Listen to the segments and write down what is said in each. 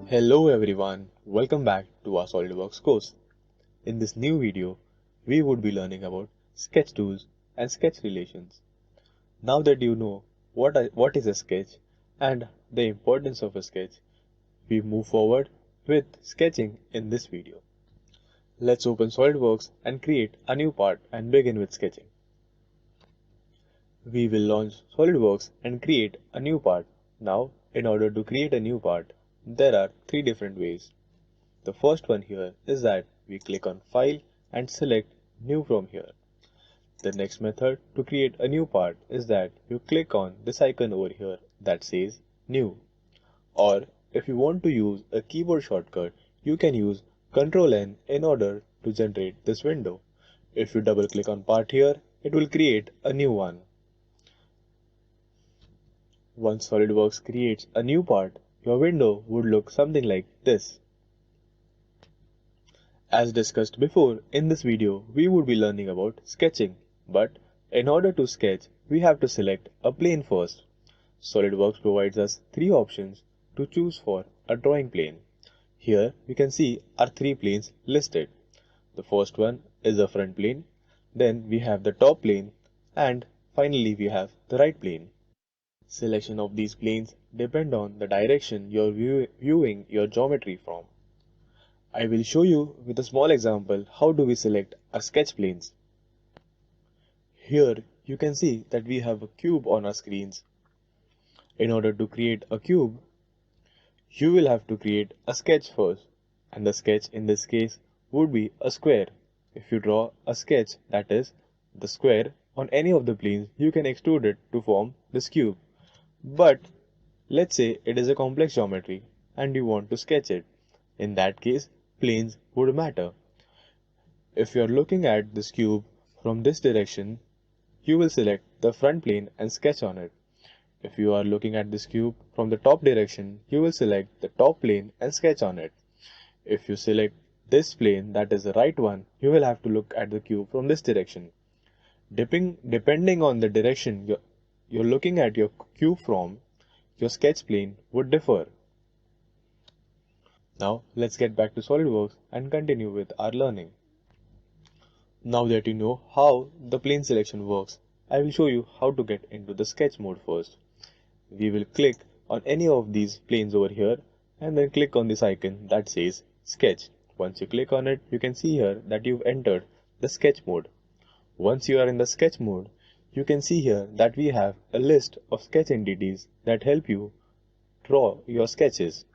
Hello everyone, welcome back to our SOLIDWORKS course. In this new video, we would be learning about sketch tools and sketch relations. Now that you know what is a sketch and the importance of a sketch, we move forward with sketching in this video. Let's open SOLIDWORKS and create a new part and begin with sketching. We will launch SOLIDWORKS and create a new part. Now, in order to create a new part, there are three different ways. The first one here is that we click on File and select New from here. The next method to create a new part is that you click on this icon over here that says New. Or if you want to use a keyboard shortcut, you can use Ctrl N in order to generate this window. If you double click on part here, it will create a new one. Once SOLIDWORKS creates a new part, your window would look something like this. As discussed before, in this video, we would be learning about sketching. But in order to sketch, we have to select a plane first. SOLIDWORKS provides us three options to choose for a drawing plane. Here we can see our three planes listed. The first one is the front plane, then we have the top plane, and finally we have the right plane. Selection of these planes depend on the direction you are viewing your geometry from. I will show you with a small example how do we select our sketch planes. Here you can see that we have a cube on our screens. In order to create a cube, you will have to create a sketch first, and the sketch in this case would be a square. If you draw a sketch that is the square on any of the planes, you can extrude it to form this cube. But let's say it is a complex geometry and you want to sketch it. In that case, planes would matter. If you are looking at this cube from this direction, you will select the front plane and sketch on it. If you are looking at this cube from the top direction, you will select the top plane and sketch on it. If you select this plane, that is the right one, you will have to look at the cube from this direction. Depending on the direction you're looking at your cube from, your sketch plane would differ. Now let's get back to SOLIDWORKS and continue with our learning. Now that you know how the plane selection works, I will show you how to get into the sketch mode first. We will click on any of these planes over here and then click on this icon that says sketch. Once you click on it, you can see here that you've entered the sketch mode. Once you are in the sketch mode, you can see here that we have a list of sketch entities that help you draw your sketches.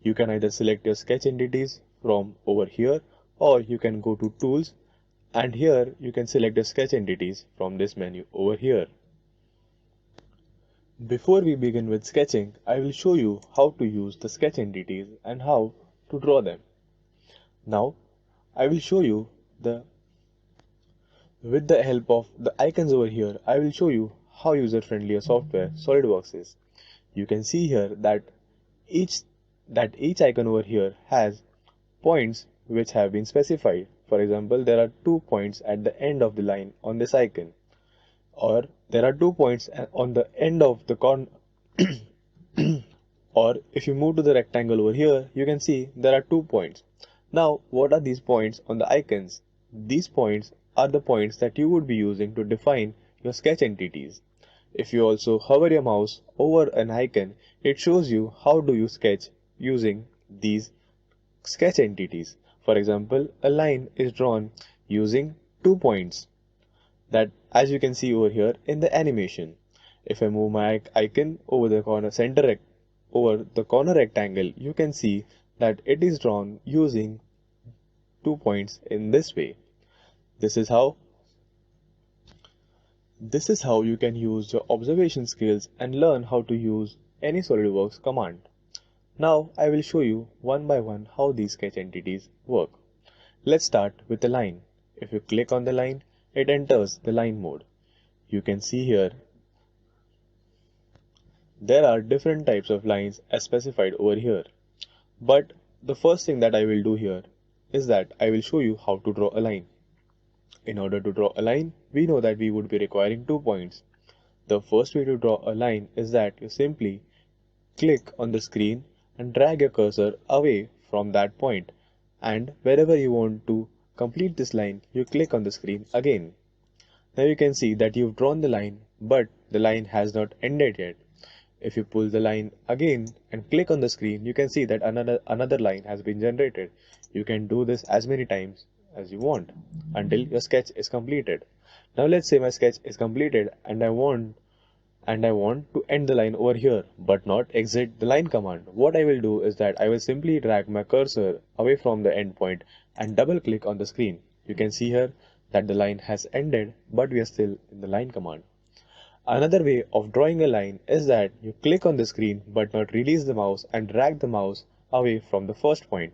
You can either select your sketch entities from over here, or you can go to Tools, and here you can select your sketch entities from this menu over here. Before we begin with sketching, I will show you how to use the sketch entities and how to draw them. Now, I will show you with the help of the icons over here, I will show you how user-friendly a software SOLIDWORKS is. You can see here that each icon over here has points which have been specified. For example, there are 2 points at the end of the line on this icon, or there are 2 points on the end of the corner. Or if you move to the rectangle over here, you can see there are 2 points. Now, what are these points on the icons? These points are the points that you would be using to define your sketch entities. If you also hover your mouse over an icon, it shows you how do you sketch using these sketch entities. For example, a line is drawn using 2 points, that as you can see over here in the animation. If I move my icon over the corner rectangle, you can see that it is drawn using 2 points in this way. This is how you can use your observation skills and learn how to use any SOLIDWORKS command. Now I will show you one by one how these sketch entities work. Let's start with the line. If you click on the line, it enters the line mode. You can see here there are different types of lines as specified over here. But the first thing that I will do here is that I will show you how to draw a line. In order to draw a line, we know that we would be requiring 2 points. The first way to draw a line is that you simply click on the screen and drag your cursor away from that point, and wherever you want to complete this line, you click on the screen again. Now you can see that you've drawn the line, but the line has not ended yet. If you pull the line again and click on the screen, you can see that another line has been generated. You can do this as many times as you want until your sketch is completed. Now let's say my sketch is completed and I want to end the line over here, but not exit the line command. What I will do is that I will simply drag my cursor away from the end point and double click on the screen. You can see here that the line has ended, but we are still in the line command. Another way of drawing a line is that you click on the screen but not release the mouse and drag the mouse away from the first point.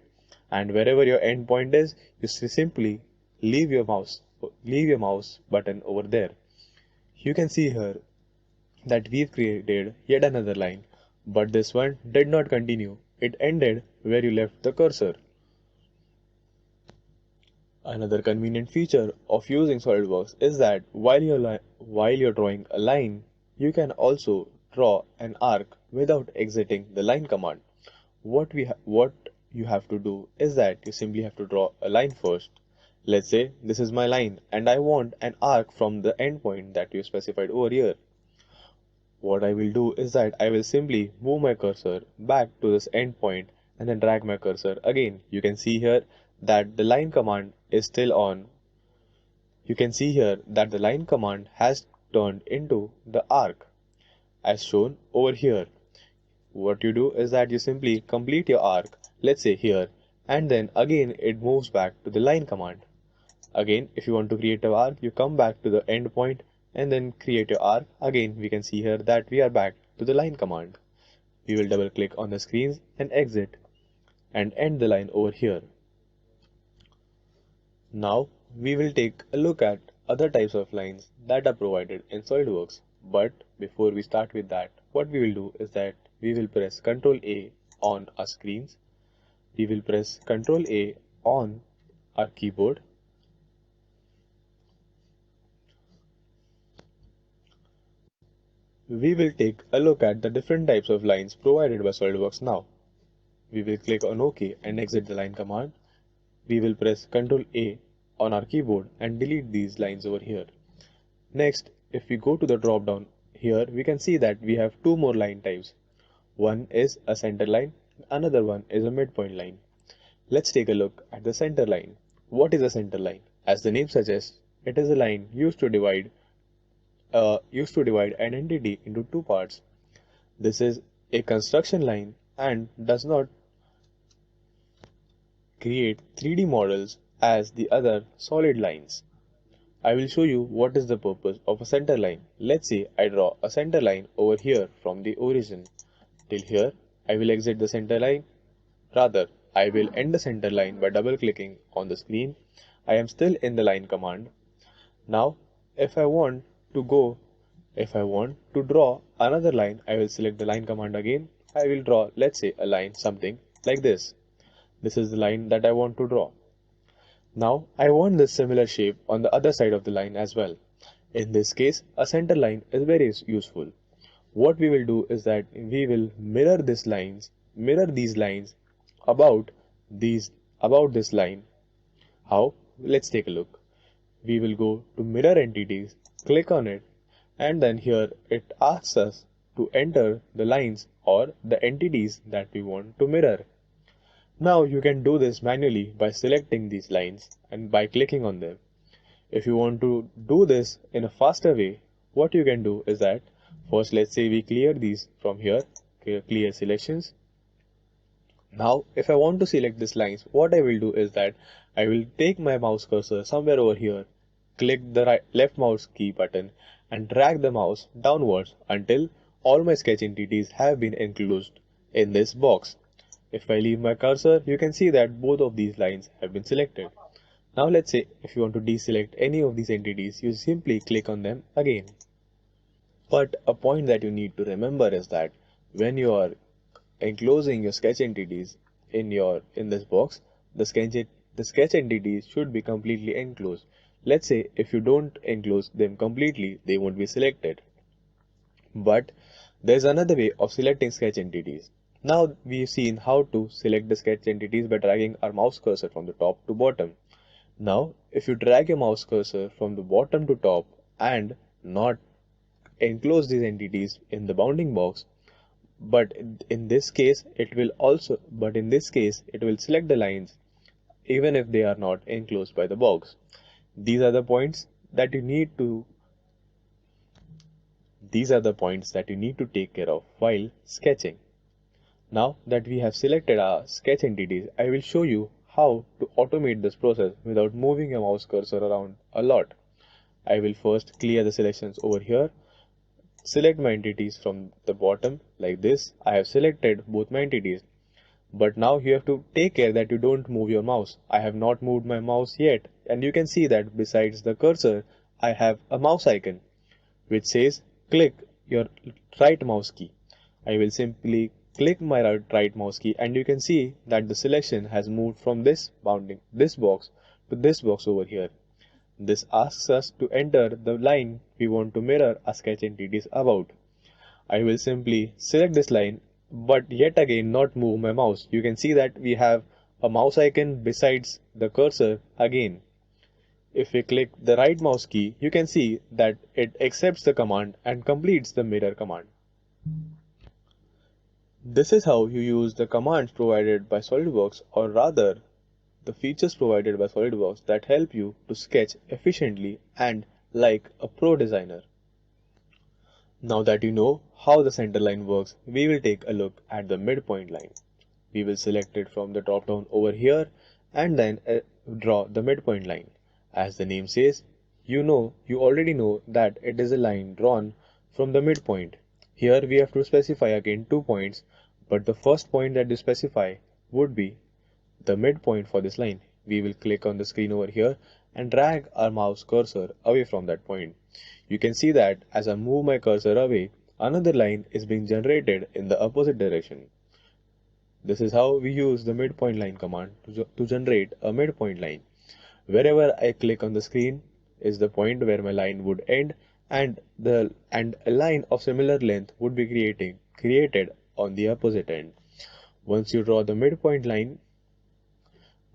And wherever your end point is, you simply leave your mouse button over there. You can see here that we've created yet another line, but this one did not continue. It ended where you left the cursor. Another convenient feature of using SOLIDWORKS is that while you're drawing a line, you can also draw an arc without exiting the line command. What you have to do is that you simply have to draw a line first. Let's say this is my line and I want an arc from the endpoint that you specified over here. What I will do is that I will simply move my cursor back to this endpoint and then drag my cursor again. You can see here that the line command is still on. You can see here that the line command has turned into the arc as shown over here. What you do is that you simply complete your arc, let's say here, and then again it moves back to the line command. Again, if you want to create an arc, you come back to the end point and then create your arc. Again, we can see here that we are back to the line command. We will double click on the screens and exit and end the line over here. Now we will take a look at other types of lines that are provided in SOLIDWORKS. But before we start with that, what we will do is that we will press Ctrl A on our screens. We will press Ctrl A on our keyboard. We will take a look at the different types of lines provided by SOLIDWORKS now. We will click on OK and exit the line command. We will press Ctrl A on our keyboard and delete these lines over here. Next, if we go to the drop down here, we can see that we have two more line types. One is a center line, another one is a midpoint line. Let's take a look at the center line. What is a center line? As the name suggests, it is a line used to divide an entity into two parts. This is a construction line and does not create 3D models as the other solid lines. I will show you what is the purpose of a center line. Let's say I draw a center line over here from the origin till here. I will exit the center line. Rather, I will end the center line by double clicking on the screen. I am still in the line command. Now, if I want to draw another line, I will select the line command again. I will draw, let's say, a line something like this. This is the line that I want to draw. Now I want this similar shape on the other side of the line as well. In this case, a center line is very useful. What we will do is that we will mirror these lines about this line. How? Let's take a look. We will go to mirror entities, click on it, and then here it asks us to enter the lines or the entities that we want to mirror. Now you can do this manually by selecting these lines and by clicking on them. If you want to do this in a faster way, what you can do is that first, let's say we clear these from here, clear selections. Now if I want to select these lines, what I will do is that I will take my mouse cursor somewhere over here, click the left mouse key button and drag the mouse downwards until all my sketch entities have been enclosed in this box. If I leave my cursor, you can see that both of these lines have been selected. Now let's say if you want to deselect any of these entities, you simply click on them again. But a point that you need to remember is that when you are enclosing your sketch entities in this box, the sketch entities should be completely enclosed. Let's say if you don't enclose them completely, they won't be selected. But there's another way of selecting sketch entities. Now we've seen how to select the sketch entities by dragging our mouse cursor from the top to bottom. Now, if you drag your mouse cursor from the bottom to top and not enclose these entities in the bounding box, but in this case it will select the lines even if they are not enclosed by the box. These are the points that you need to take care of while sketching. Now that we have selected our sketch entities, I will show you how to automate this process without moving your mouse cursor around a lot. I will first clear the selections over here, select my entities from the bottom like this. I have selected both my entities, but now you have to take care that you don't move your mouse. I have not moved my mouse yet, and you can see that besides the cursor, I have a mouse icon which says click your right mouse key. I will simply click my right mouse key, and you can see that the selection has moved from this box to this box over here. This asks us to enter the line we want to mirror our sketch entities about. I will simply select this line, but yet again not move my mouse. You can see that we have a mouse icon besides the cursor again. If we click the right mouse key, you can see that it accepts the command and completes the mirror command. This is how you use the commands provided by SOLIDWORKS, or rather the features provided by SOLIDWORKS that help you to sketch efficiently and like a pro designer. Now that you know how the center line works, we will take a look at the midpoint line. We will select it from the drop down over here and then draw the midpoint line. As the name says, you already know that it is a line drawn from the midpoint. Here we have to specify again 2 points, but the first point that you specify would be the midpoint for this line. We will click on the screen over here and drag our mouse cursor away from that point. You can see that as I move my cursor away, another line is being generated in the opposite direction. This is how we use the midpoint line command to generate a midpoint line. Wherever I click on the screen is the point where my line would end, and a line of similar length would be created on the opposite end. Once you draw the midpoint line,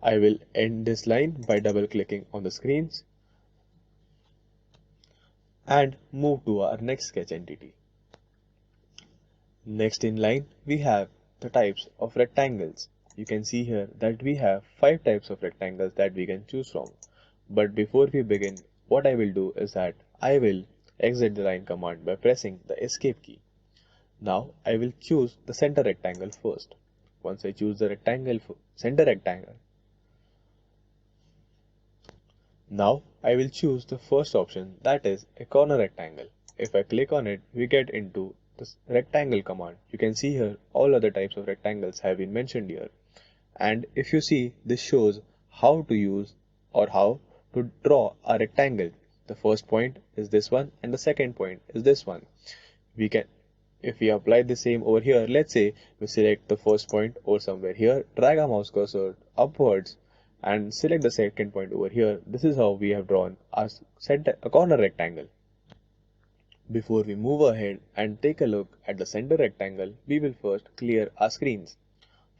I will end this line by double clicking on the screens and move to our next sketch entity. Next in line, we have the types of rectangles. You can see here that we have 5 types of rectangles that we can choose from. But before we begin, what I will do is that I will exit the line command by pressing the escape key. Now I will choose the center rectangle first. Once I choose the center rectangle, now I will choose the first option, that is a corner rectangle. If I click on it, we get into this rectangle command. You can see here all other types of rectangles have been mentioned here. And if you see, this shows how to use or how to draw a rectangle. The first point is this one and the second point is this one. If we apply the same over here, let's say we select the first point over somewhere here, drag our mouse cursor upwards and select the second point over here. This is how we have drawn a corner rectangle. Before we move ahead and take a look at the center rectangle, we will first clear our screens.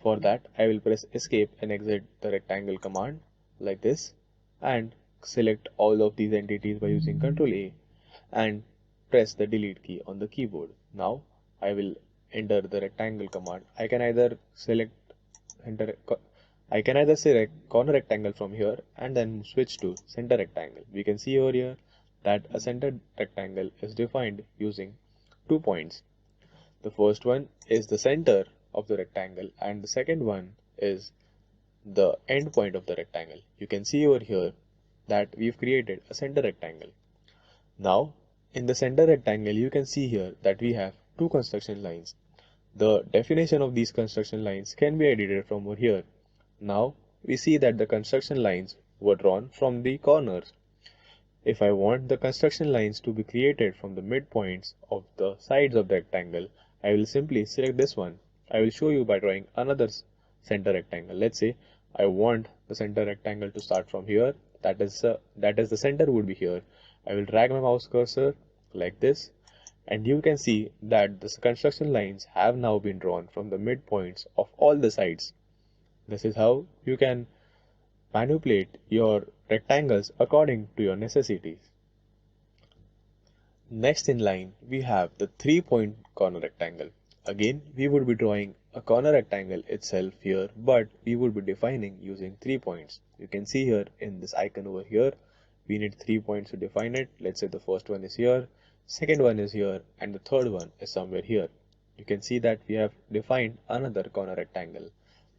For that, I will press escape and exit the rectangle command like this and select all of these entities by using Ctrl A and press the delete key on the keyboard. Now I will enter the rectangle command. I can either select corner rectangle from here and then switch to center rectangle. We can see over here that a center rectangle is defined using 2 points. The first one is the center of the rectangle and the second one is the end point of the rectangle. You can see over here that we've created a center rectangle. Now in the center rectangle, you can see here that we have 2 construction lines. The definition of these construction lines can be edited from over here. Now we see that the construction lines were drawn from the corners. If I want the construction lines to be created from the midpoints of the sides of the rectangle, I will simply select this one. I will show you by drawing another center rectangle. Let's say I want the center rectangle to start from here. That is the center would be here. I will drag my mouse cursor like this And you can see that the construction lines have now been drawn from the midpoints of all the sides. This is how you can manipulate your rectangles according to your necessities. Next in line, we have the 3-point corner rectangle. Again, we would be drawing a corner rectangle itself here, but we would be defining using 3 points. You can see here in this icon over here, we need 3 points to define it. Let's say the first one is here, second one is here, and the third one is somewhere here. You can see that we have defined another corner rectangle.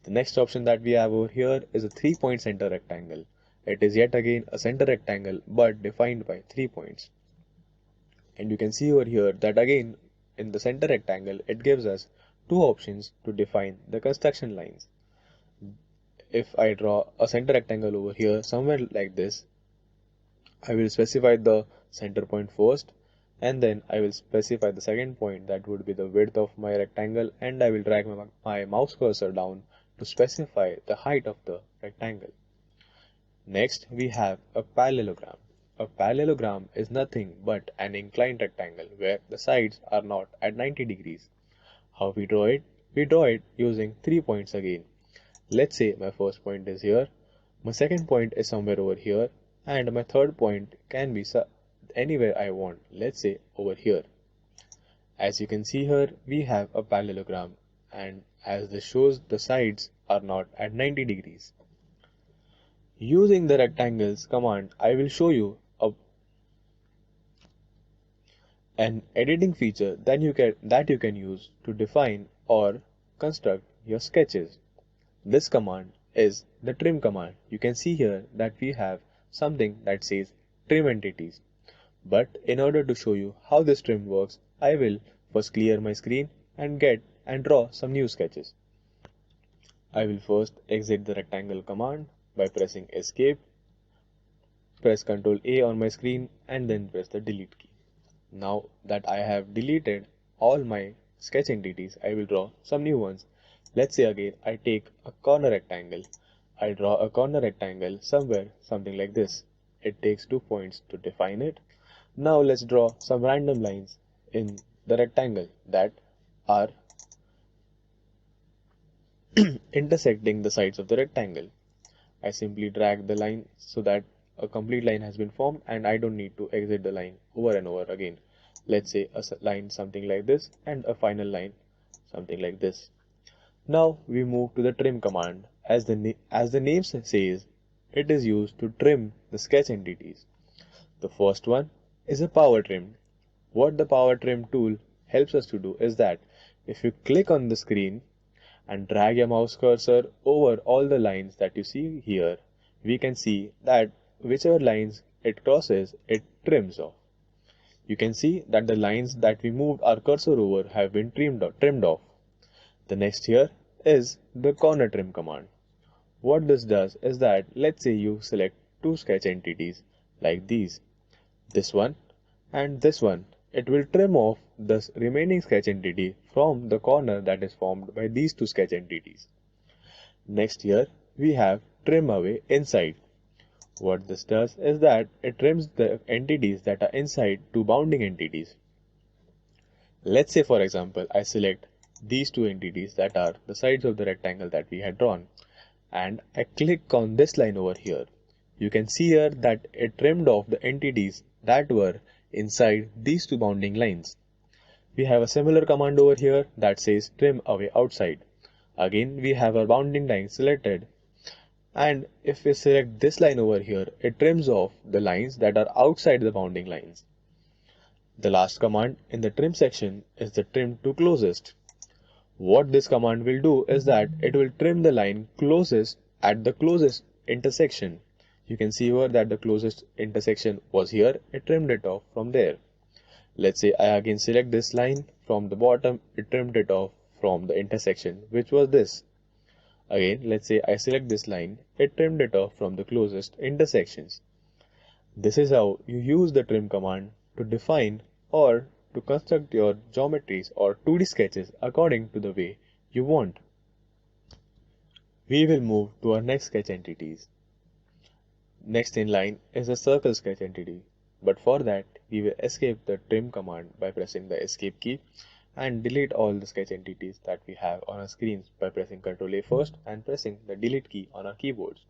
The next option that we have over here is a 3-point center rectangle. It is yet again a center rectangle but defined by 3 points. And you can see over here that again in the center rectangle it gives us 2 options to define the construction lines. If I draw a center rectangle over here somewhere like this, I will specify the center point first, and then I will specify the second point, that would be the width of my rectangle, and I will drag my mouse cursor down to specify the height of the rectangle. Next we have a parallelogram. A parallelogram is nothing but an inclined rectangle where the sides are not at 90 degrees. How we draw it? We draw it using 3 points again. Let's say my first point is here, my second point is somewhere over here, and my third point can be anywhere I want, let's say over here. As you can see here, we have a parallelogram, and as this shows, the sides are not at 90 degrees. Using the rectangles command, I will show you an editing feature that you can use to define or construct your sketches. This command is the trim command. You can see here that we have something that says trim entities. But in order to show you how this trim works, I will first clear my screen and draw some new sketches. I will first exit the rectangle command by pressing escape, press Ctrl A on my screen, and then press the delete key. Now that I have deleted all my sketch entities, I will draw some new ones. Let's say again I take a corner rectangle. I draw a corner rectangle somewhere, something like this. It takes 2 points to define it. Now let's draw some random lines in the rectangle that are intersecting the sides of the rectangle. I simply drag the line so that a complete line has been formed and I don't need to exit the line over and over again. Let's say a line something like this and a final line something like this. Now we move to the trim command. As the name says, it is used to trim the sketch entities. The first one is a power trim. What the power trim tool helps us to do is that if you click on the screen and drag your mouse cursor over all the lines that you see here, we can see that whichever lines it crosses, it trims off. You can see that the lines that we moved our cursor over have been trimmed off. The next here is the corner trim command. What this does is that, let's say you select 2 sketch entities like these, this one and this one. It will trim off the remaining sketch entity from the corner that is formed by these 2 sketch entities. Next here we have trim away inside. What this does is that it trims the entities that are inside 2 bounding entities. Let's say for example I select these 2 entities that are the sides of the rectangle that we had drawn, and I click on this line over here. You can see here that it trimmed off the entities that were inside these 2 bounding lines. We have a similar command over here that says trim away outside. Again we have our bounding line selected, and if we select this line over here, it trims off the lines that are outside the bounding lines. The last command in the trim section is the trim to closest. What this command will do is that it will trim the line closest at the closest intersection. You can see here that the closest intersection was here, it trimmed it off from there. Let's say I again select this line from the bottom, it trimmed it off from the intersection, which was this. Again, let's say I select this line, it trimmed it off from the closest intersections. This is how you use the trim command to define or to construct your geometries or 2D sketches according to the way you want. We will move to our next sketch entities. Next in line is a circle sketch entity. But for that, we will escape the trim command by pressing the escape key and delete all the sketch entities that we have on our screens by pressing Ctrl A first and pressing the delete key on our keyboards.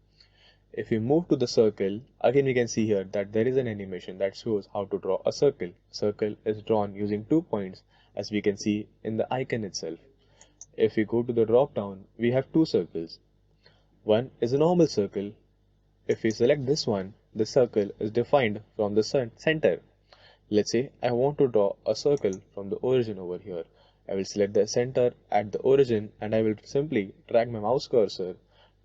If we move to the circle, again we can see here that there is an animation that shows how to draw a circle. Circle is drawn using 2 points, as we can see in the icon itself. If we go to the drop down, we have 2 circles. One is a normal circle. If we select this one, the circle is defined from the center. Let's say I want to draw a circle from the origin over here. I will select the center at the origin and I will simply drag my mouse cursor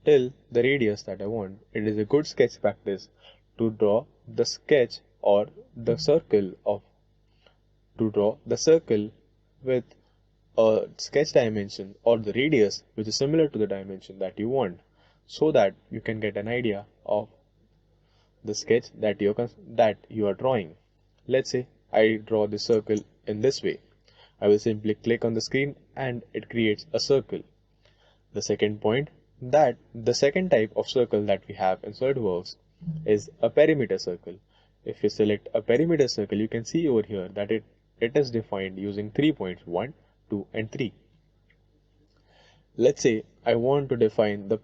till the radius that I want. It is a good sketch practice to draw the sketch or the circle with a sketch dimension or the radius which is similar to the dimension that you want, so that you can get an idea of the sketch that you are drawing. Let's say I draw the circle in this way. I will simply click on the screen and it creates a circle. The second type of circle that we have in SOLIDWORKS is a perimeter circle. If you select a perimeter circle, you can see over here that it is defined using 3 points, 1, 2 and 3. Let's say I want to define the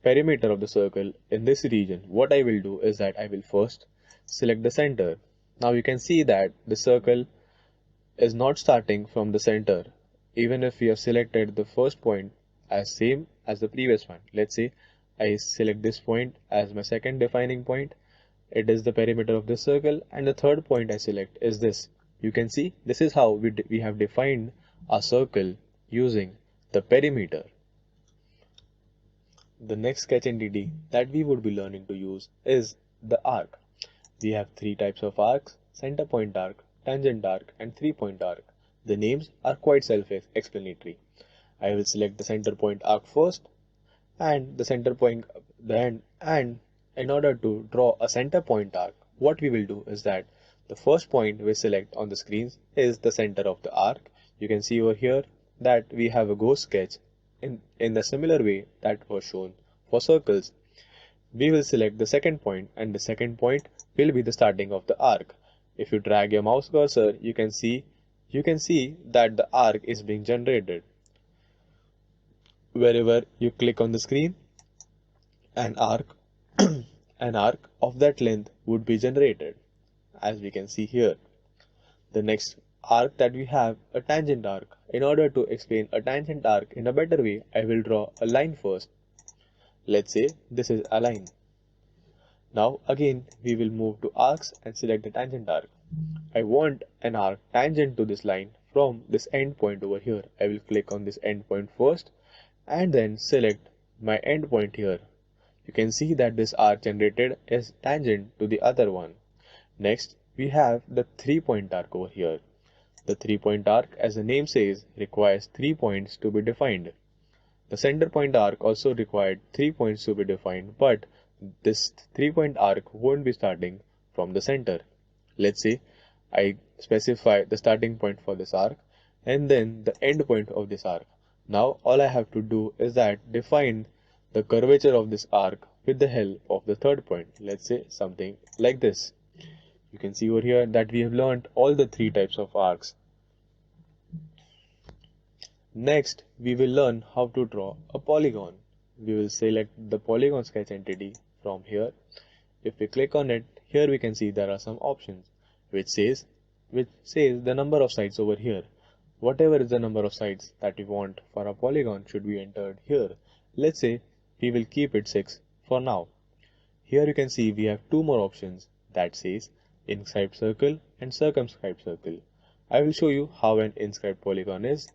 perimeter of the circle in this region. What I will do is that I will first select the center. Now you can see that the circle is not starting from the center, even if we have selected the first point as same as the previous one. Let's say I select this point as my second defining point. It is the perimeter of the circle, and the third point I select is this. You can see this is how we have defined a circle using the perimeter. The next sketch entity that we would be learning to use is the arc. We have 3 types of arcs: center point arc, tangent arc and 3-point arc. The names are quite self-explanatory. I will select the center point arc first and the center point then, and in order to draw a center point arc, what we will do is that the first point we select on the screens is the center of the arc. You can see over here that we have a ghost sketch in the similar way that was shown for circles. We will select the second point and the second point will be the starting of the arc. If you drag your mouse cursor, you can see that the arc is being generated. Wherever you click on the screen, an arc of that length would be generated, as we can see here. The next arc that we have, a tangent arc. In order to explain a tangent arc in a better way, I will draw a line first. Let's say this is a line. Now again we will move to arcs and select the tangent arc. I want an arc tangent to this line from this end point over here. I will click on this end point first and then select my end point here. You can see that this arc generated is tangent to the other one. Next we have the 3-point arc over here. The 3-point arc, as the name says, requires 3 points to be defined. The center point arc also required 3 points to be defined, but this 3-point arc won't be starting from the center. Let's say I specify the starting point for this arc and then the end point of this arc. Now all I have to do is that define the curvature of this arc with the help of the third point. Let's say something like this. You can see over here that we have learned all the 3 types of arcs. Next, we will learn how to draw a polygon. We will select the polygon sketch entity from here. If we click on it, here we can see there are some options which says the number of sides over here. Whatever is the number of sides that we want for a polygon should be entered here. Let's say we will keep it 6 for now. Here you can see we have 2 more options that says inscribed circle and circumscribed circle. I will show you how an inscribed polygon is.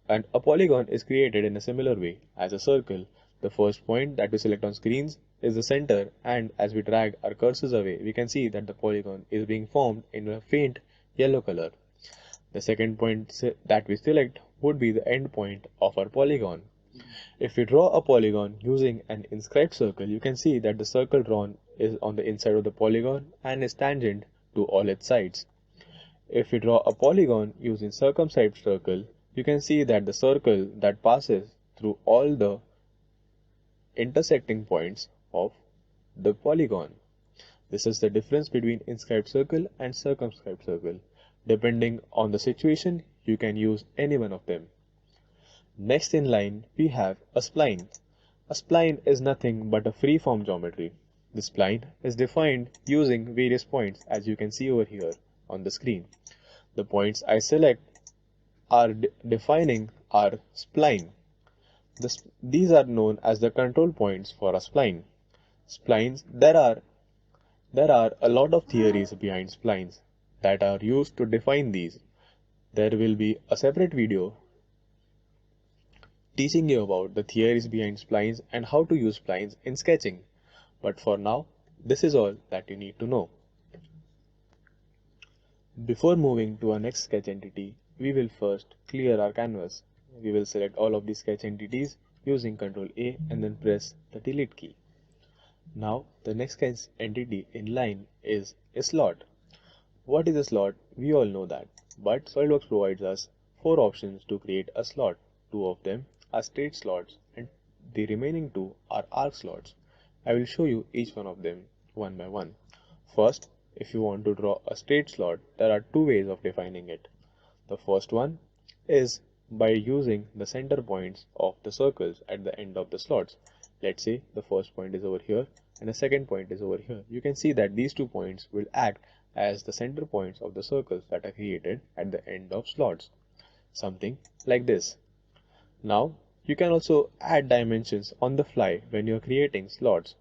And a polygon is created in a similar way as a circle. The first point that we select on screens is the center, and as we drag our cursors away, we can see that the polygon is being formed in a faint yellow color. The second point that we select would be the end point of our polygon. If we draw a polygon using an inscribed circle, you can see that the circle drawn is on the inside of the polygon and is tangent to all its sides. If we draw a polygon using circumscribed circle, you can see that the circle that passes through all the intersecting points of the polygon. This is the difference between inscribed circle and circumscribed circle. Depending on the situation, you can use any one of them. Next in line, we have a spline. A spline is nothing but a free-form geometry. The spline is defined using various points, as you can see over here on the screen. The points I select are defining our spline. These are known as the control points for a spline. Splines, there are a lot of theories behind splines that are used to define these. There will be a separate video teaching you about the theories behind splines and how to use splines in sketching. But for now, this is all that you need to know. Before moving to our next sketch entity, we will first clear our canvas. We will select all of these sketch entities using Ctrl A and then press the delete key. Now the next sketch entity in line is a slot. What is a slot? We all know that, but SOLIDWORKS provides us 4 options to create a slot. 2 of them are straight slots and the remaining 2 are arc slots. I will show you each one of them one by one. First, if you want to draw a straight slot, there are 2 ways of defining it. The first one is by using the center points of the circles at the end of the slots. Let's say the first point is over here and the second point is over here. You can see that these 2 points will act as the center points of the circles that are created at the end of slots. Something like this. Now, you can also add dimensions on the fly when you're creating slots.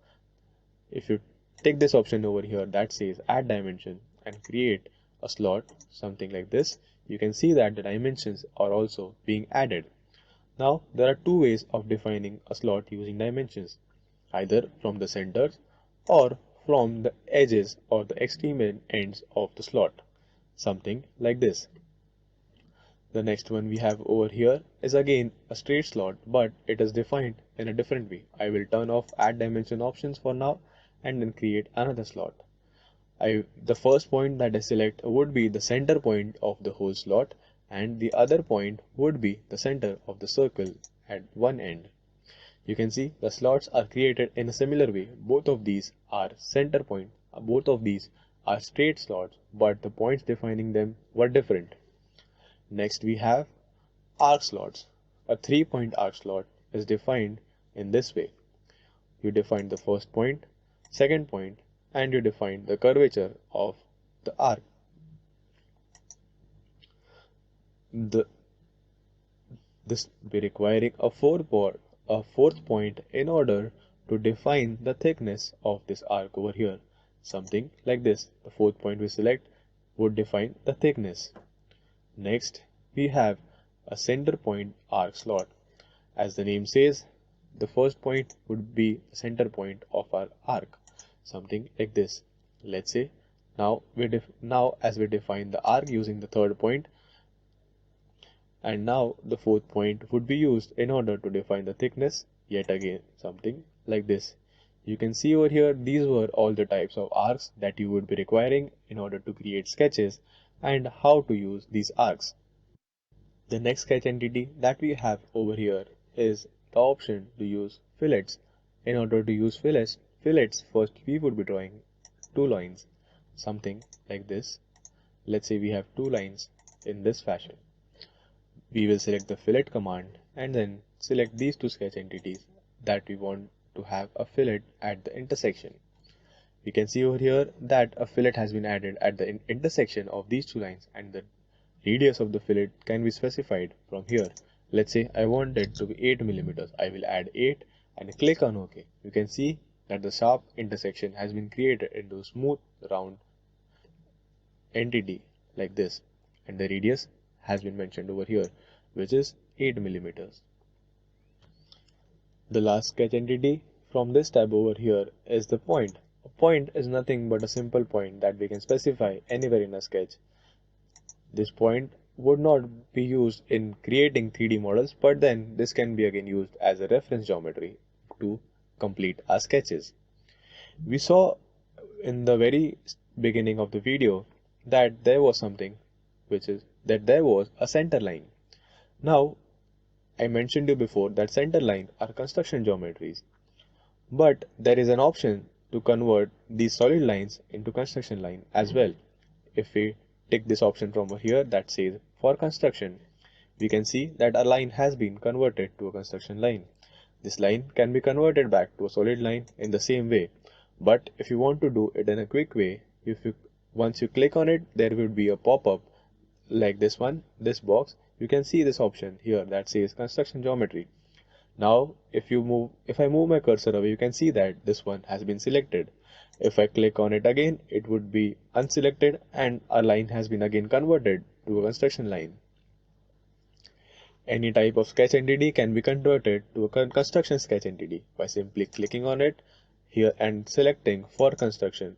If you take this option over here that says add dimension and create a slot, something like this, you can see that the dimensions are also being added. Now, there are 2 ways of defining a slot using dimensions, either from the centers or from the edges or the extreme ends of the slot, something like this. The next one we have over here is again a straight slot, but it is defined in a different way. I will turn off add dimension options for now and then create another slot. The first point that I select would be the center point of the whole slot, and the other point would be the center of the circle at one end. You can see the slots are created in a similar way. Both of these are center point, both of these are straight slots, but the points defining them were different. Next we have arc slots. A 3-point arc slot is defined in this way. You define the first point, second point, and you define the curvature of the arc. This will be requiring a fourth point in order to define the thickness of this arc over here. Something like this. The 4th point we select would define the thickness. Next, we have a center point arc slot. As the name says, the first point would be the center point of our arc. Something like this. Let's say now as we define the arc using the 3rd point, and now the 4th point would be used in order to define the thickness, yet again something like this. You can see over here these were all the types of arcs that you would be requiring in order to create sketches and how to use these arcs. The next sketch entity that we have over here is the option to use fillets. In order to use fillets, first we would be drawing 2 lines, something like this. Let's say we have 2 lines in this fashion. We will select the fillet command and then select these 2 sketch entities that we want to have a fillet at the intersection. We can see over here that a fillet has been added at the intersection of these 2 lines, and the radius of the fillet can be specified from here. Let's say I want it to be 8 mm. I will add 8 and click on OK. You can see that the sharp intersection has been created into a smooth round entity like this, and the radius has been mentioned over here, which is 8 mm. The last sketch entity from this tab over here is the point. A point is nothing but a simple point that we can specify anywhere in a sketch. This point would not be used in creating 3D models, but then this can be again used as a reference geometry to complete our sketches. We saw in the very beginning of the video that there was something, which is that there was a center line. Now, I mentioned you before that center line are construction geometries, but there is an option to convert these solid lines into construction line as well. If we tick this option from over here that says for construction, we can see that our line has been converted to a construction line. This line can be converted back to a solid line in the same way. But if you want to do it in a quick way, once you click on it, there will be a pop-up like this one, this box. You can see this option here that says construction geometry. Now if I move my cursor away, you can see that this one has been selected. If I click on it again, it would be unselected and our line has been again converted to a construction line. Any type of sketch entity can be converted to a construction sketch entity by simply clicking on it here and selecting for construction.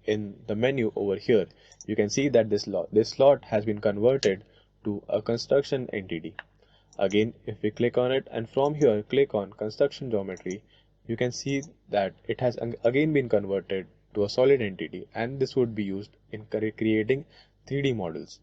In the menu over here, you can see that this slot has been converted to a construction entity. Again, if we click on it and from here click on construction geometry, you can see that it has again been converted to a solid entity, and this would be used in creating 3D models.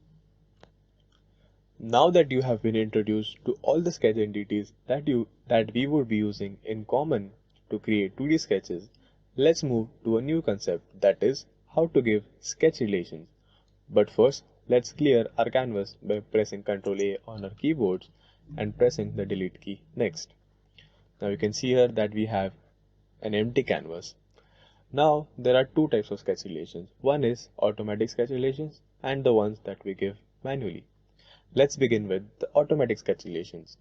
Now that you have been introduced to all the sketch entities that we would be using in common to create 2D sketches, let's move to a new concept, that is how to give sketch relations. But first, let's clear our canvas by pressing Ctrl A on our keyboards and pressing the delete key next. Now you can see here that we have an empty canvas. Now there are two types of sketch relations. One is automatic sketch relations and the ones that we give manually. Let's begin with the automatic sketch relations.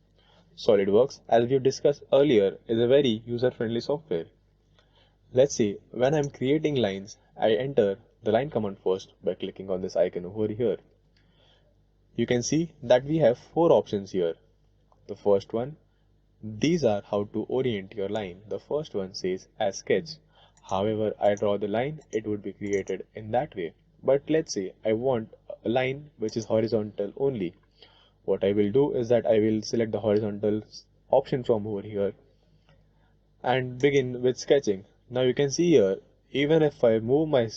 SOLIDWORKS, as we discussed earlier, is a very user-friendly software. Let's say when I'm creating lines, I enter the line command first by clicking on this icon over here. You can see that we have 4 options here. The first one, these are how to orient your line. The first one says as sketch. However, I draw the line, it would be created in that way. But let's say I want a line which is horizontal only. What I will do is that I will select the horizontal option from over here and begin with sketching. Now you can see here, even if I move my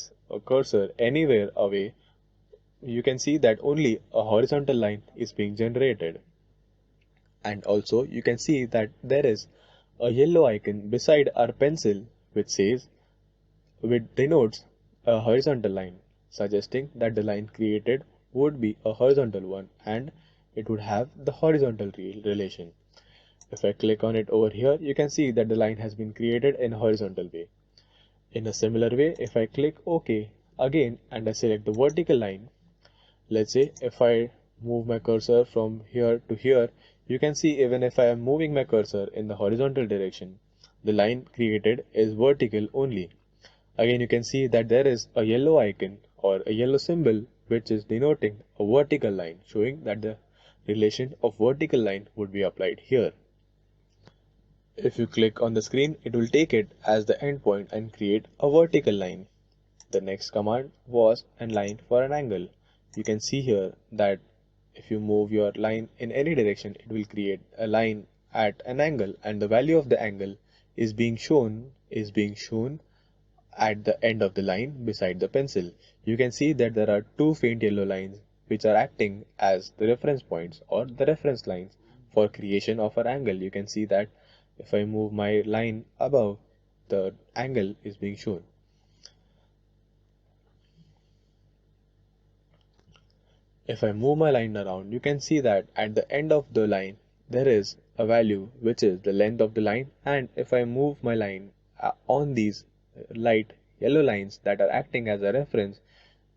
cursor anywhere away, you can see that only a horizontal line is being generated. And also you can see that there is a yellow icon beside our pencil which denotes a horizontal line, suggesting that the line created would be a horizontal one and it would have the horizontal relation. If I click on it over here, you can see that the line has been created in a horizontal way. In a similar way, if I click OK again and I select the vertical line, let's say if I move my cursor from here to here, you can see even if I am moving my cursor in the horizontal direction, the line created is vertical only. Again, you can see that there is a yellow icon or a yellow symbol which is denoting a vertical line, showing that the relation of vertical line would be applied here. If you click on the screen, it will take it as the endpoint and create a vertical line. The next command was a line for an angle. You can see here that if you move your line in any direction, it will create a line at an angle, and the value of the angle is being shown at the end of the line beside the pencil. You can see that there are 2 faint yellow lines which are acting as the reference points or the reference lines for creation of an angle. You can see that if I move my line above, the angle is being shown. If I move my line around, you can see that at the end of the line there is a value which is the length of the line, and if I move my line on these light yellow lines that are acting as a reference,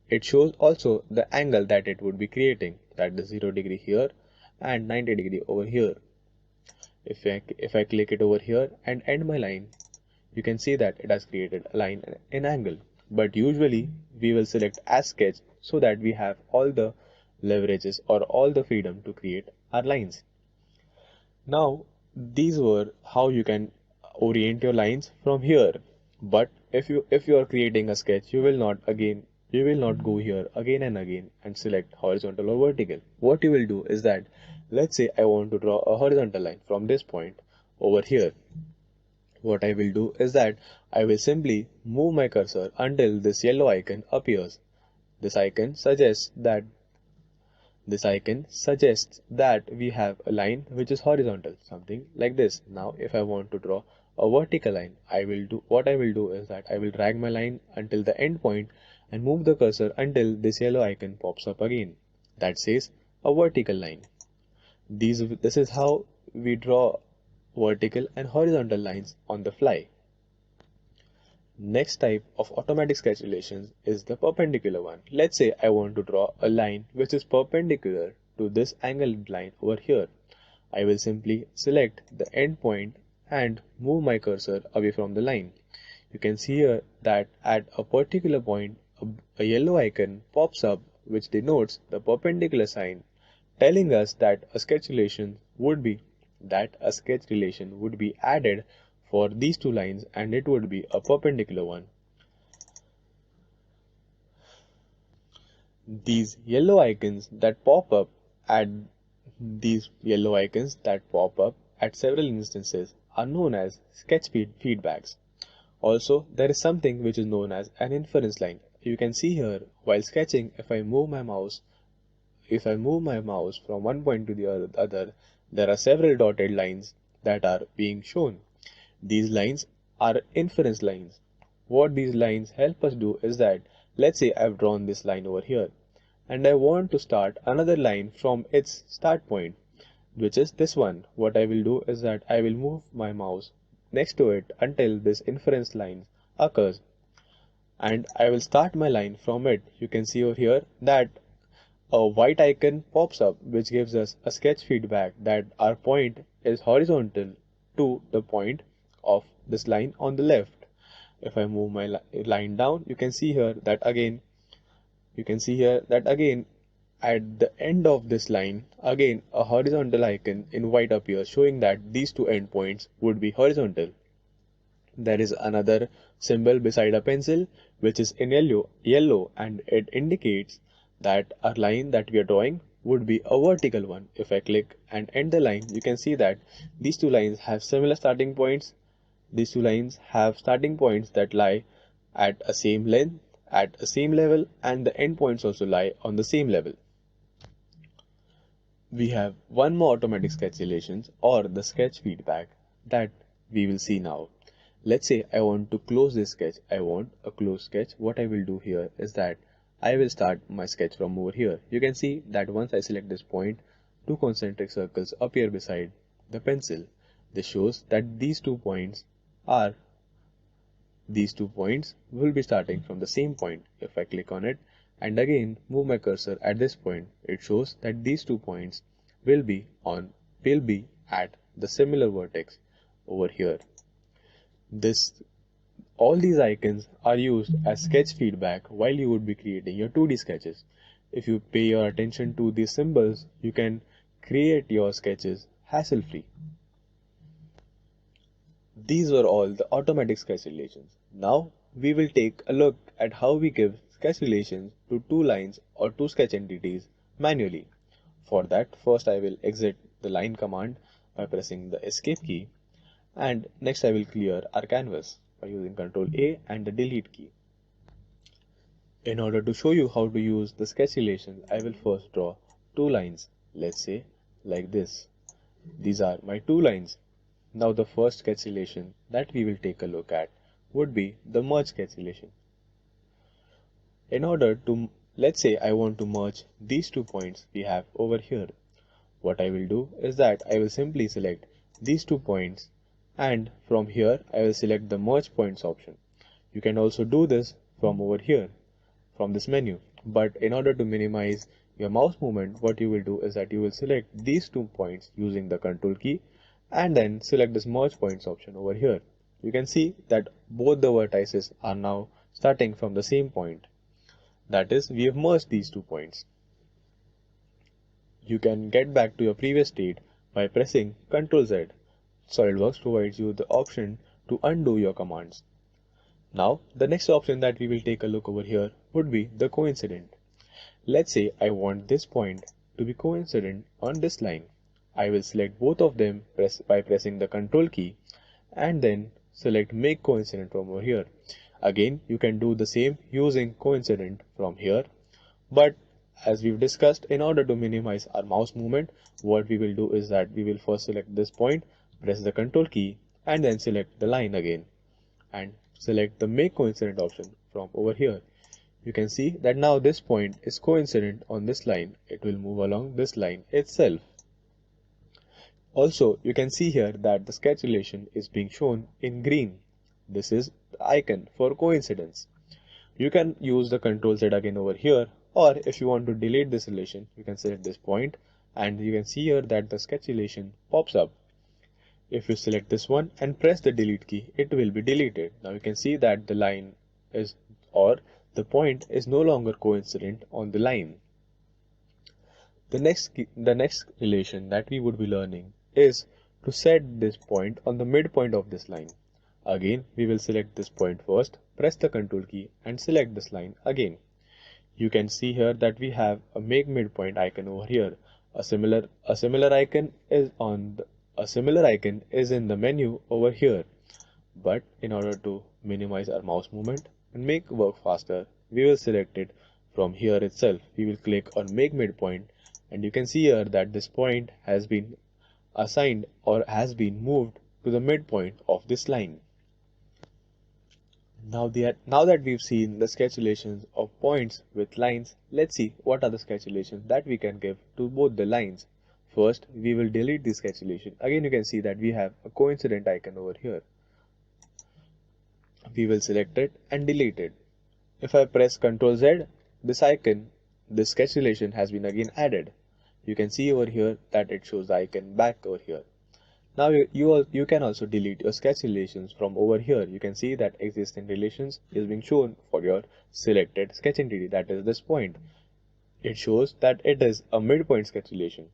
it shows also the angle that it would be creating, that is 0 degree here and 90 degree over here. If I click it over here and end my line, you can see that it has created a line in angle. But usually we will select as sketch so that we have all the leverages or all the freedom to create our lines. Now these were how you can orient your lines from here. But if you are creating a sketch, you will not go here again and again and select horizontal or vertical. What you will do is that, let's say I want to draw a horizontal line from this point over here. What I will do is that I will simply move my cursor until this yellow icon appears. This icon suggests that This icon suggests that we have a line which is horizontal, something like this. Now, if I want to draw a vertical line, what I will do is that I will drag my line until the end point and move the cursor until this yellow icon pops up again. That says a vertical line. This is how we draw vertical and horizontal lines on the fly. Next type of automatic sketch relations is the perpendicular one. Let's say I want to draw a line which is perpendicular to this angled line over here. I will simply select the end point and move my cursor away from the line. You can see here that at a particular point a yellow icon pops up which denotes the perpendicular sign, telling us that a sketch relation would be added for these two lines and it would be a perpendicular one. These yellow icons that pop up at several instances are known as sketch feedbacks. Also, there is something which is known as an inference line. You can see here while sketching, if I move my mouse from one point to the other, there are several dotted lines that are being shown. These lines are inference lines. What these lines help us do is that, let's say I've drawn this line over here and I want to start another line from its start point, which is this one. What I will do is that I will move my mouse next to it until this inference line occurs and I will start my line from it. You can see over here that a white icon pops up which gives us a sketch feedback that our point is horizontal to the point of this line on the left. If I move my line down, you can see here that again at the end of this line, again a horizontal icon in white appears, showing that these two endpoints would be horizontal. There is another symbol beside a pencil which is in yellow and it indicates that our line that we are drawing would be a vertical one. If I click and end the line, you can see that these two lines have similar starting points. These two lines have starting points that lie at a same length, at a same level, and the endpoints also lie on the same level. We have one more automatic sketch relations or the sketch feedback that we will see now. Let's say I want to close this sketch. I want a closed sketch. What I will do here is that I will start my sketch from over here. You can see that once I select this point, two concentric circles appear beside the pencil. This shows that these two points will be starting from the same point. If I click on it and again move my cursor at this point, it shows that these 2 points will be at the similar vertex over here. All these icons are used as sketch feedback while you would be creating your 2D sketches. If you pay your attention to these symbols, you can create your sketches hassle-free. These were all the automatic sketch relations. Now we will take a look at how we give sketch relations to 2 lines or 2 sketch entities manually. For that, first I will exit the line command by pressing the escape key, and next I will clear our canvas by using Ctrl A and the delete key. In order to show you how to use the sketch relations, I will first draw 2 lines, let's say like this. These are my 2 lines. Now the first sketch relation that we will take a look at would be the merge sketch relation. In order to, let's say I want to merge these 2 points we have over here. What I will do is that I will simply select these 2 points, and from here I will select the merge points option. You can also do this from over here, from this menu. But in order to minimize your mouse movement, what you will do is that you will select these 2 points using the Ctrl key and then select this merge points option over here. You can see that both the vertices are now starting from the same point. That is, we have merged these 2 points. You can get back to your previous state by pressing Ctrl Z. SOLIDWORKS provides you the option to undo your commands. Now, the next option that we will take a look over here would be the coincident. Let's say I want this point to be coincident on this line. I will select both of them by pressing the Ctrl key and then select make coincident from over here. Again, you can do the same using coincident from here, but as we've discussed, in order to minimize our mouse movement, what we will do is that we will first select this point, press the Control key, and then select the line again, and select the Make Coincident option from over here. You can see that now this point is coincident on this line. It will move along this line itself. Also, you can see here that the sketch relation is being shown in green. This is the icon for coincidence. You can use the Ctrl Z again over here, or if you want to delete this relation, you can select this point, and you can see here that the sketch relation pops up. If you select this one and press the delete key, it will be deleted. Now you can see that the line is, or the point is no longer coincident on the line. The next relation that we would be learning is to set this point on the midpoint of this line. Again, we will select this point first, press the Control key, and select this line again. You can see here that we have a Make Midpoint icon over here. A similar icon is in the menu over here. But in order to minimize our mouse movement and make work faster, we will select it from here itself. We will click on Make Midpoint, and you can see here that this point has been assigned or has been moved to the midpoint of this line. Now that we've seen the sketch relations of points with lines, let's see what are the sketch relations that we can give to both the lines. First, we will delete the sketch relation. Again, you can see that we have a coincident icon over here. We will select it and delete it. If I press Ctrl Z, this icon, this sketch relation has been again added. You can see over here that it shows the icon back over here. Now you can also delete your sketch relations from over here. You can see that existing relations is being shown for your selected sketch entity, that is this point. It shows that it is a midpoint sketch relation.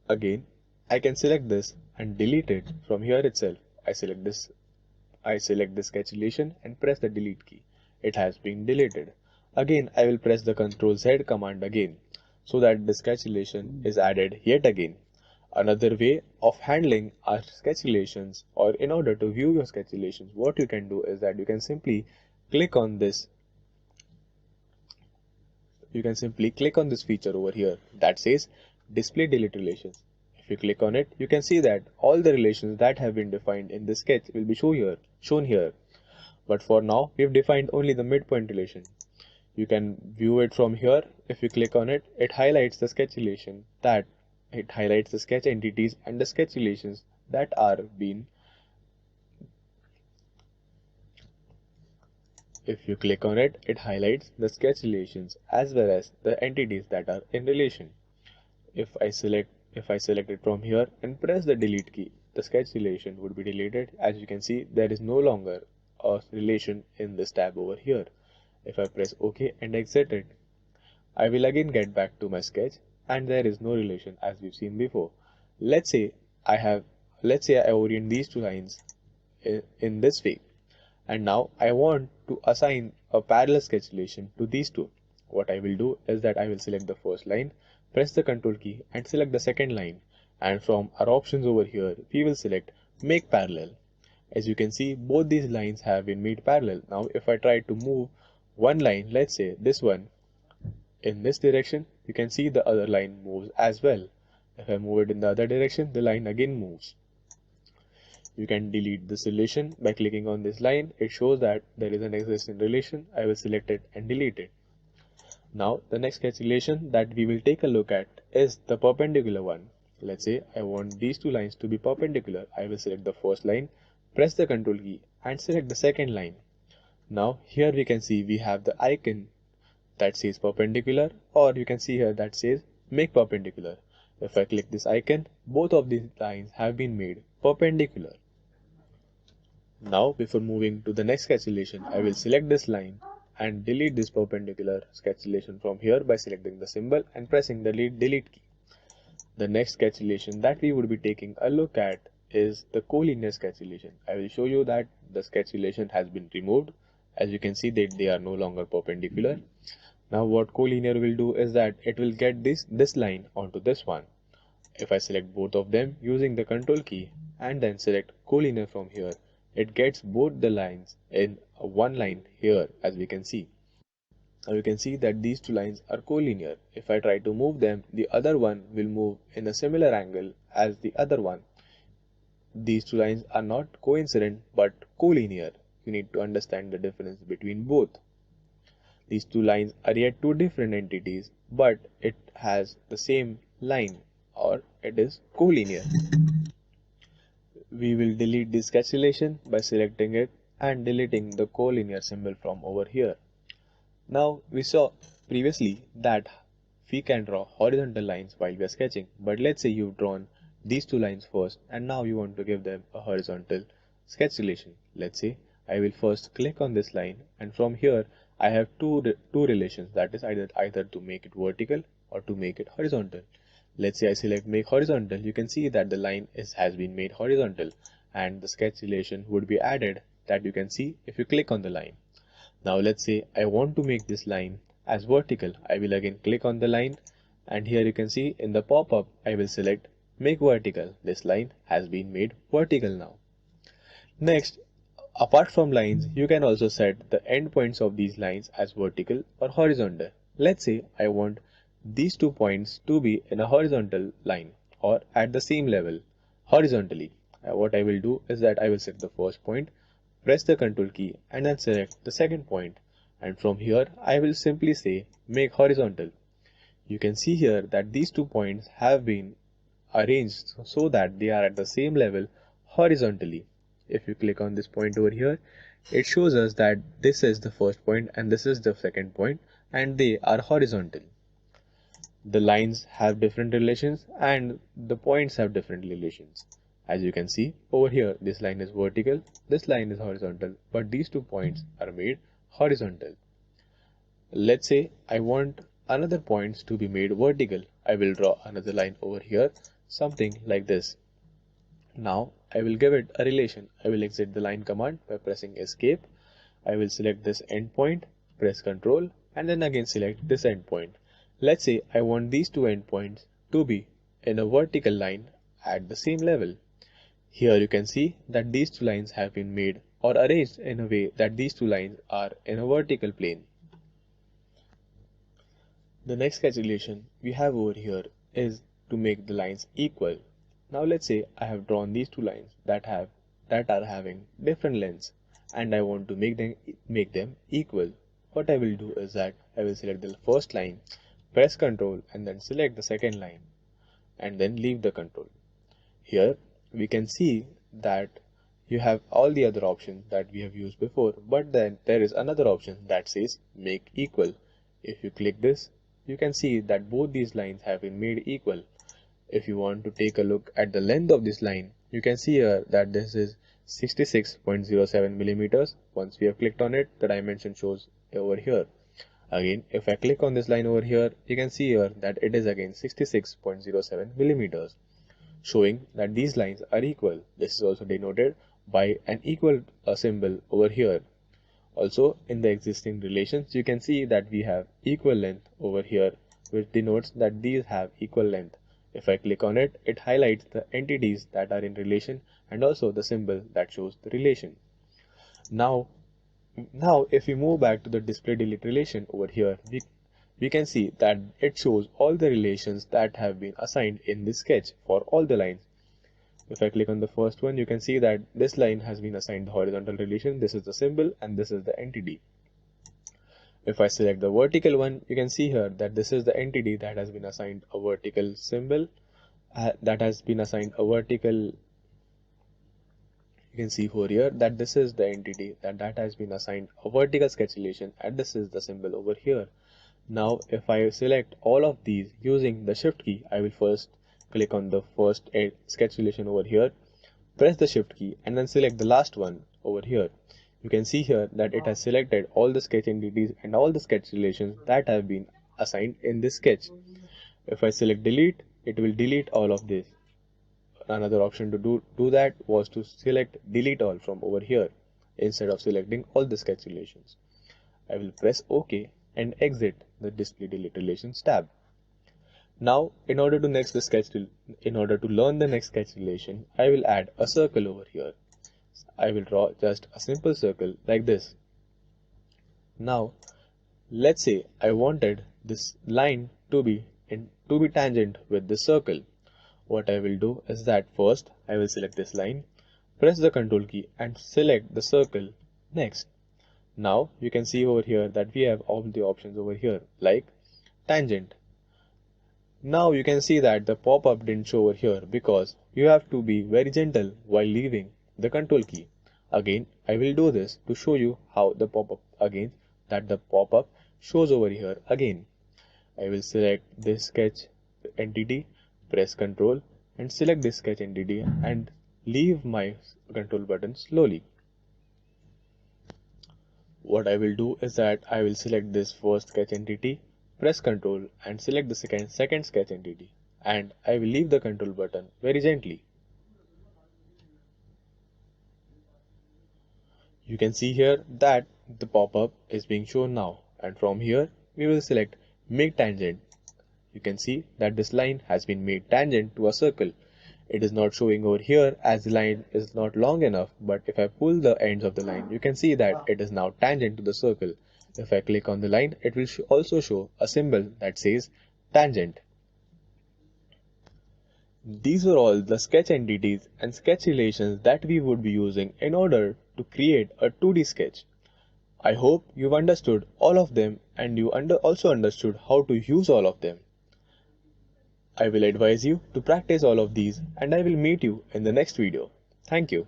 Again, I can select this and delete it from here itself. I select this sketch relation and press the delete key. It has been deleted. Again, I will press the Ctrl Z command again, so that the sketch relation is added yet again. Another way of handling our sketch relations, or in order to view your sketch relations, what you can do is that you can simply click on this. You can simply click on this feature over here that says Display Delete Relations. If you click on it, you can see that all the relations that have been defined in this sketch will be shown here. But for now, we've defined only the midpoint relation. You can view it from here. If you click on it, it highlights the sketch relation it highlights the sketch entities and the sketch relations that are being. If you click on it, it highlights the sketch relations as well as the entities that are in relation. If I select it from here and press the delete key, the sketch relation would be deleted. As you can see, there is no longer a relation in this tab over here. If I press OK and exit it, I will again get back to my sketch, and there is no relation as we've seen before. Let's say I orient these two lines in this way, and now I want to assign a parallel sketch relation to these two. What I will do is that I will select the first line, press the Control key, and select the second line, and from our options over here we will select Make Parallel. As you can see, both these lines have been made parallel. Now if I try to move one line, let's say this one, in this direction, you can see the other line moves as well. If I move it in the other direction, the line again moves. You can delete this relation by clicking on this line. It shows that there is an existing relation. I will select it and delete it. Now the next sketch relation that we will take a look at is the perpendicular one. Let's say I want these two lines to be perpendicular. I will select the first line, press the Control key, and select the second line. Now here we can see we have the icon that says perpendicular, or you can see here that says Make Perpendicular. If I click this icon, both of these lines have been made perpendicular. Now before moving to the next sketch relation, I will select this line and delete this perpendicular sketch relation from here by selecting the symbol and pressing the delete key. The next sketch relation that we would be taking a look at is the collinear sketch relation. I will show you that the sketch relation has been removed. As you can see that they are no longer perpendicular. Now what collinear will do is that it will get this line onto this one. If I select both of them using the Control key and then select collinear from here, it gets both the lines in one line here, as we can see. Now you can see that these two lines are collinear. If I try to move them, the other one will move in a similar angle as the other one. These two lines are not coincident but collinear. You need to understand the difference between both. These two lines are yet two different entities, but it has the same line, or it is collinear. We will delete this sketch relation by selecting it and deleting the collinear symbol from over here. Now we saw previously that we can draw horizontal lines while we are sketching, but let's say you've drawn these two lines first and now you want to give them a horizontal sketch relation. Let's say I will first click on this line, and from here I have two relations, that is either to make it vertical or to make it horizontal. Let's say I select make horizontal. You can see that the line has been made horizontal and the sketch relation would be added, that you can see if you click on the line. Now let's say I want to make this line as vertical. I will again click on the line, and here you can see in the pop-up I will select make vertical. This line has been made vertical now. Next, apart from lines, you can also set the endpoints of these lines as vertical or horizontal. Let's say I want these 2 points to be in a horizontal line or at the same level horizontally. What I will do is that I will set the first point, press the Ctrl key and then select the second point, and from here I will simply say make horizontal. You can see here that these 2 points have been arranged so that they are at the same level horizontally. If you click on this point over here, it shows us that this is the first point and this is the second point, and they are horizontal. The lines have different relations and the points have different relations. As you can see over here, this line is vertical, this line is horizontal, but these 2 points are made horizontal. Let's say I want another points to be made vertical. I will draw another line over here, something like this. Now I will give it a relation. I will exit the line command by pressing escape. I will select this endpoint, press Ctrl and then again select this endpoint. Let's say I want these 2 endpoints to be in a vertical line at the same level. Here you can see that these 2 lines have been made or arranged in a way that these 2 lines are in a vertical plane. The next sketch relation we have over here is to make the lines equal. Now let's say I have drawn these 2 lines that are having different lengths and I want to make them equal. What I will do is that I will select the first line, press Ctrl and then select the second line and then leave the control. Here we can see that you have all the other options that we have used before, but then there is another option that says make equal. If you click this, you can see that both these lines have been made equal. If you want to take a look at the length of this line, you can see here that this is 66.07 millimeters. Once we have clicked on it, the dimension shows over here. Again, if I click on this line over here, you can see here that it is again 66.07 millimeters, showing that these lines are equal. This is also denoted by an equal symbol over here. Also, in the existing relations, you can see that we have equal length over here, which denotes that these have equal length. If I click on it, it highlights the entities that are in relation and also the symbol that shows the relation. Now if we move back to the display delete relation over here, we can see that it shows all the relations that have been assigned in this sketch for all the lines. If I click on the first one, you can see that this line has been assigned the horizontal relation, this is the symbol and this is the entity. If I select the vertical one, you can see here that this is the entity that has been assigned a vertical symbol, that has been assigned a vertical. You can see over here that this is the entity that has been assigned a vertical sketch relation, and this is the symbol over here. Now if I select all of these using the shift key, I will first click on the first sketch relation over here, press the shift key and then select the last one over here. You can see here that it has selected all the sketch entities and all the sketch relations that have been assigned in this sketch. If I select delete, it will delete all of this. Another option to do that was to select delete all from over here instead of selecting all the sketch relations. I will press OK and exit the display delete relations tab. Now in order to learn the next sketch relation, I will add a circle over here. I will draw just a simple circle like this. Now Let's say I wanted this line to be tangent with this circle. What I will do is that first I will select this line, press the Ctrl key and select the circle next. Now you can see over here that we have all the options over here like tangent. Now you can see that the pop-up didn't show over here because you have to be very gentle while leaving the Ctrl key. Again, I will do this to show you how the pop-up shows over here again. I will select this sketch entity, press Ctrl and select this sketch entity and leave my Control button slowly. What I will do is that I will select this first sketch entity, press Ctrl and select the second sketch entity, and I will leave the Control button very gently. You can see here that the pop-up is being shown now, and from here we will select Make Tangent. You can see that this line has been made tangent to a circle. It is not showing over here as the line is not long enough, but if I pull the ends of the line, you can see that it is now tangent to the circle. If I click on the line, it will also show a symbol that says tangent. These are all the sketch entities and sketch relations that we would be using in order to create a 2D sketch. I hope you've understood all of them and you also understood how to use all of them. I will advise you to practice all of these and I will meet you in the next video. Thank you.